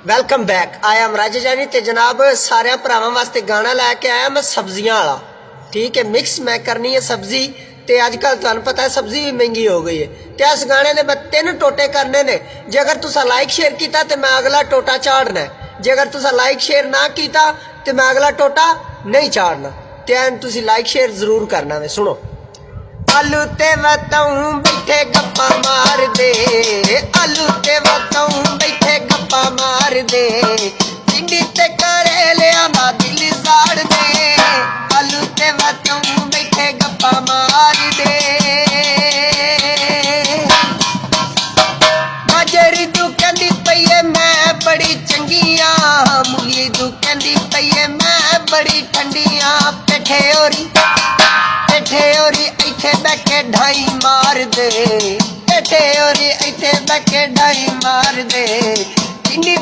Welcome back आया हम राजा जानी ते जनाब सारे भरावां वास्ते गाना लैके आया मैं सब्जियां वाला। ठीक है, मिक्स मैं करनी है सब्जी ते अजकल तुहानू पता है सब्जी भी महंगी हो गई है। ते इस गाने दे मैं 3 टोटे करने ने। जे अगर तुसा लाइक शेयर किया तो मैं अगला टोटा चाड़ना है, जे अगर तुसा लाइक शेयर ना किया तो मैं अगला टोटा नहीं चाड़ना। ते तुसी लाइक शेयर जरूर करना वे। सुनो, आलू ते बताऊं बैठे गप्पा मार दे, आलू ते बताऊं बैठे गप्पा मार दे, भिंडी ते करेलिया दा दिल साड़ दे, आलू ते बताऊं बैठे गप्पा मार दे। गाजरी तू कहंदी पई है मैं बड़ी चंगी आ, मूली तू कहंदी पई है मैं बड़ी ठंडी आ, पेठे होरी इथे बैके ढाई मार दे, पेठे होरी इथे बैके ढाई मार दे, भिंडी